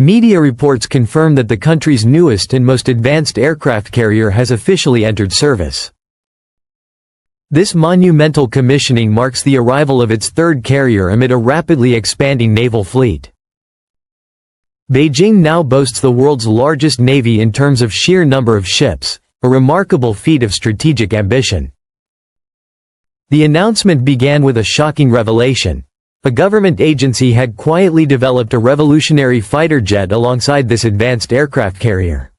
Media reports confirm that the country's newest and most advanced aircraft carrier has officially entered service. This monumental commissioning marks the arrival of its third carrier amid a rapidly expanding naval fleet. Beijing now boasts the world's largest navy in terms of sheer number of ships, a remarkable feat of strategic ambition. The announcement began with a shocking revelation. A government agency had quietly developed a revolutionary fighter jet alongside this advanced aircraft carrier.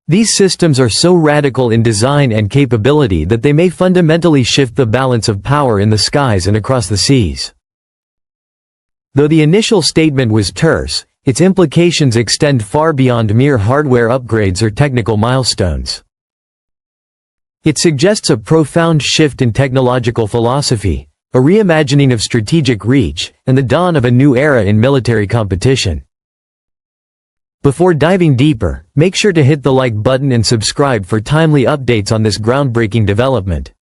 These systems are so radical in design and capability that they may fundamentally shift the balance of power in the skies and across the seas. Though the initial statement was terse, its implications extend far beyond mere hardware upgrades or technical milestones. It suggests a profound shift in technological philosophy, a reimagining of strategic reach, and the dawn of a new era in military competition. Before diving deeper, make sure to hit the like button and subscribe for timely updates on this groundbreaking development.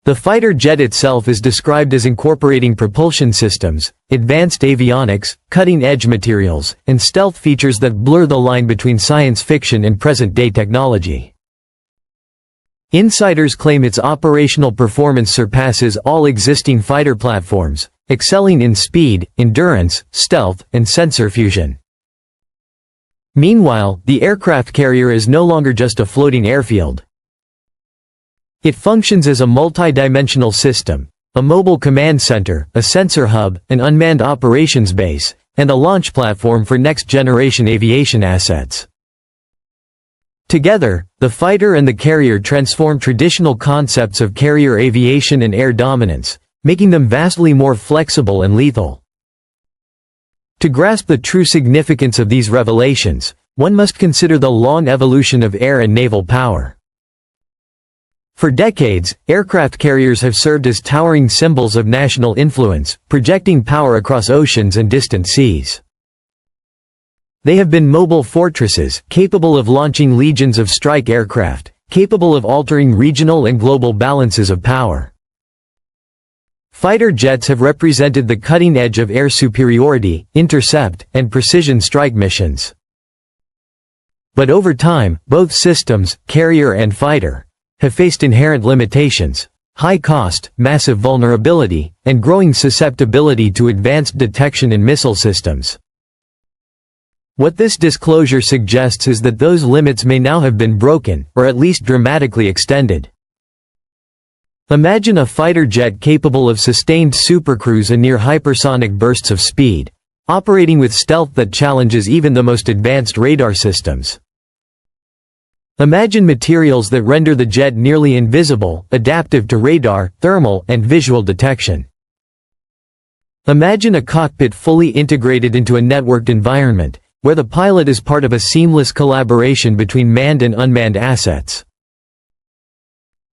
The fighter jet itself is described as incorporating propulsion systems, advanced avionics, cutting-edge materials, and stealth features that blur the line between science fiction and present-day technology. Insiders claim its operational performance surpasses all existing fighter platforms, excelling in speed, endurance, stealth, and sensor fusion. Meanwhile, the aircraft carrier is no longer just a floating airfield. It functions as a multi-dimensional system, a mobile command center, a sensor hub, an unmanned operations base, and a launch platform for next-generation aviation assets. Together, the fighter and the carrier transform traditional concepts of carrier aviation and air dominance, making them vastly more flexible and lethal. To grasp the true significance of these revelations, one must consider the long evolution of air and naval power. For decades, aircraft carriers have served as towering symbols of national influence, projecting power across oceans and distant seas. They have been mobile fortresses, capable of launching legions of strike aircraft, capable of altering regional and global balances of power. Fighter jets have represented the cutting edge of air superiority, intercept, and precision strike missions. But over time, both systems, carrier and fighter, have faced inherent limitations: high cost, massive vulnerability, and growing susceptibility to advanced detection and missile systems. What this disclosure suggests is that those limits may now have been broken, or at least dramatically extended. Imagine a fighter jet capable of sustained supercruise and near hypersonic bursts of speed, operating with stealth that challenges even the most advanced radar systems. Imagine materials that render the jet nearly invisible, adaptive to radar, thermal, and visual detection. Imagine a cockpit fully integrated into a networked environment, where the pilot is part of a seamless collaboration between manned and unmanned assets.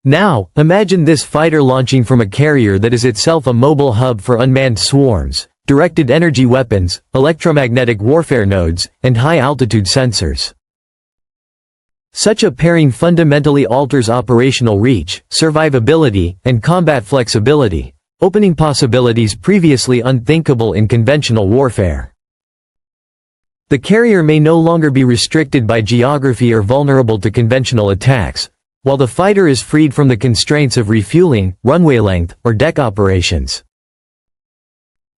Now, imagine this fighter launching from a carrier that is itself a mobile hub for unmanned swarms, directed energy weapons, electromagnetic warfare nodes, and high-altitude sensors. Such a pairing fundamentally alters operational reach, survivability, and combat flexibility, opening possibilities previously unthinkable in conventional warfare. The carrier may no longer be restricted by geography or vulnerable to conventional attacks, while the fighter is freed from the constraints of refueling, runway length, or deck operations.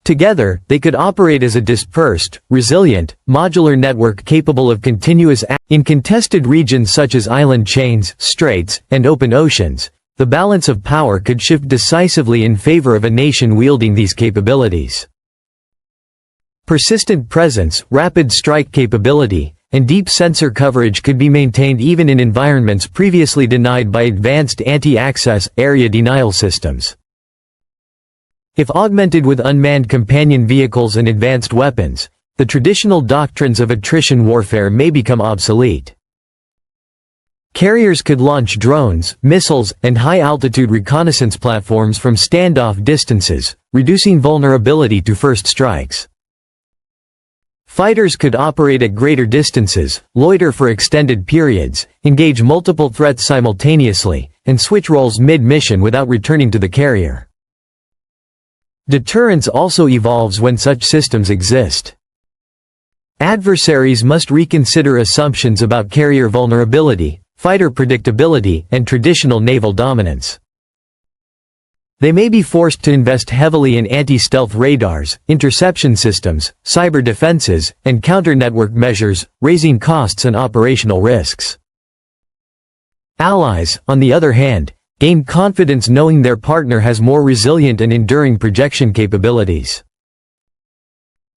Together, they could operate as a dispersed, resilient, modular network capable of continuous action. In contested regions such as island chains, straits, and open oceans, the balance of power could shift decisively in favor of a nation wielding these capabilities. Persistent presence, rapid strike capability, and deep sensor coverage could be maintained even in environments previously denied by advanced anti-access, area denial systems. If augmented with unmanned companion vehicles and advanced weapons, the traditional doctrines of attrition warfare may become obsolete. Carriers could launch drones, missiles, and high-altitude reconnaissance platforms from standoff distances, reducing vulnerability to first strikes. Fighters could operate at greater distances, loiter for extended periods, engage multiple threats simultaneously, and switch roles mid-mission without returning to the carrier. Deterrence also evolves when such systems exist. Adversaries must reconsider assumptions about carrier vulnerability, fighter predictability, and traditional naval dominance. They may be forced to invest heavily in anti-stealth radars, interception systems, cyber defenses, and counter-network measures, raising costs and operational risks. Allies, on the other hand, gain confidence knowing their partner has more resilient and enduring projection capabilities.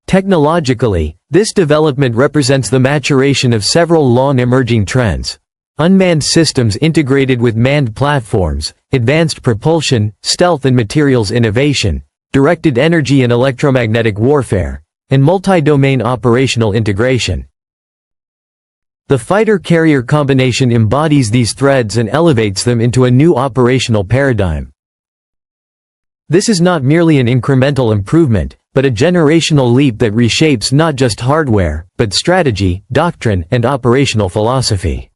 Technologically, this development represents the maturation of several long-emerging trends: unmanned systems integrated with manned platforms, advanced propulsion, stealth and materials innovation, directed energy and electromagnetic warfare, and multi-domain operational integration. The fighter-carrier combination embodies these threads and elevates them into a new operational paradigm. This is not merely an incremental improvement, but a generational leap that reshapes not just hardware, but strategy, doctrine, and operational philosophy.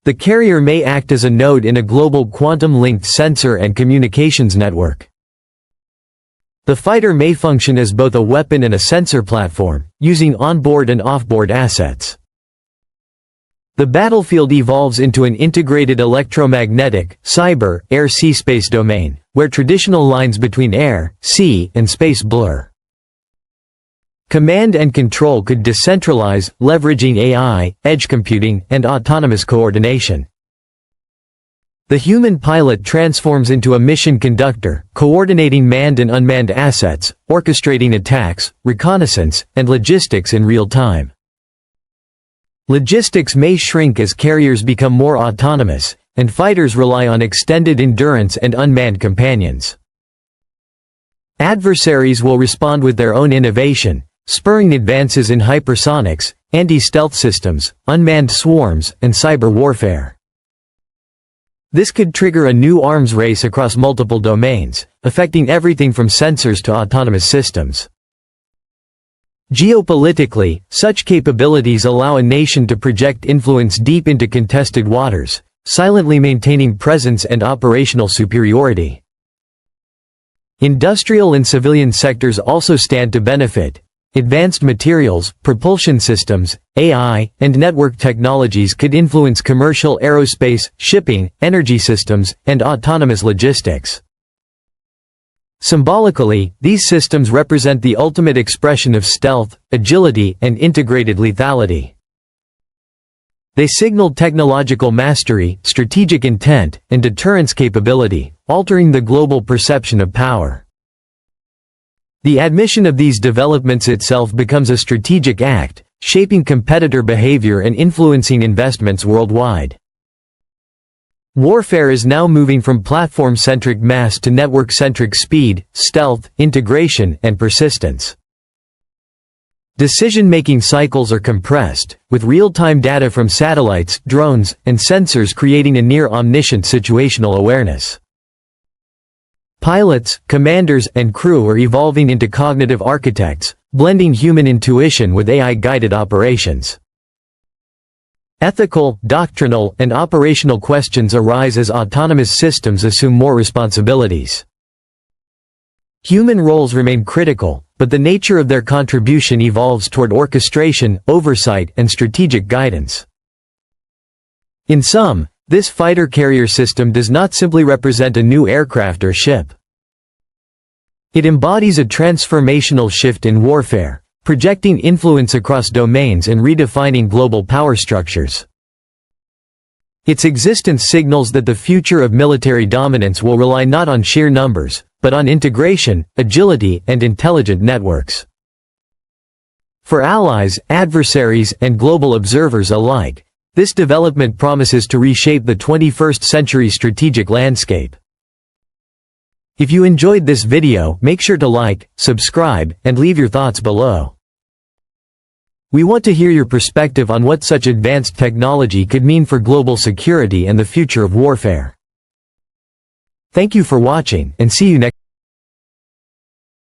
The carrier may act as a node in a global quantum-linked sensor and communications network. The fighter may function as both a weapon and a sensor platform, using onboard and offboard assets. The battlefield evolves into an integrated electromagnetic, cyber, air-sea-space domain, where traditional lines between air, sea, and space blur. Command and control could decentralize, leveraging AI, edge computing, and autonomous coordination. The human pilot transforms into a mission conductor, coordinating manned and unmanned assets, orchestrating attacks, reconnaissance, and logistics in real time. Logistics may shrink as carriers become more autonomous, and fighters rely on extended endurance and unmanned companions. Adversaries will respond with their own innovation, spurring advances in hypersonics, anti-stealth systems, unmanned swarms, and cyber warfare. This could trigger a new arms race across multiple domains, affecting everything from sensors to autonomous systems. Geopolitically, such capabilities allow a nation to project influence deep into contested waters, silently maintaining presence and operational superiority. Industrial and civilian sectors also stand to benefit. Advanced materials, propulsion systems, AI, and network technologies could influence commercial aerospace, shipping, energy systems, and autonomous logistics. Symbolically, these systems represent the ultimate expression of stealth, agility, and integrated lethality. They signal technological mastery, strategic intent, and deterrence capability, altering the global perception of power. The admission of these developments itself becomes a strategic act, shaping competitor behavior and influencing investments worldwide. Warfare is now moving from platform-centric mass to network-centric speed, stealth, integration, and persistence. Decision-making cycles are compressed, with real-time data from satellites, drones, and sensors creating a near-omniscient situational awareness. Pilots, commanders, and crew are evolving into cognitive architects, blending human intuition with AI-guided operations. Ethical, doctrinal, and operational questions arise as autonomous systems assume more responsibilities. Human roles remain critical, but the nature of their contribution evolves toward orchestration, oversight, and strategic guidance. In sum, this fighter-carrier system does not simply represent a new aircraft or ship. It embodies a transformational shift in warfare, projecting influence across domains and redefining global power structures. Its existence signals that the future of military dominance will rely not on sheer numbers, but on integration, agility, and intelligent networks. For allies, adversaries, and global observers alike, this development promises to reshape the 21st century strategic landscape. If you enjoyed this video, make sure to like, subscribe, and leave your thoughts below. We want to hear your perspective on what such advanced technology could mean for global security and the future of warfare. Thank you for watching, and see you next time.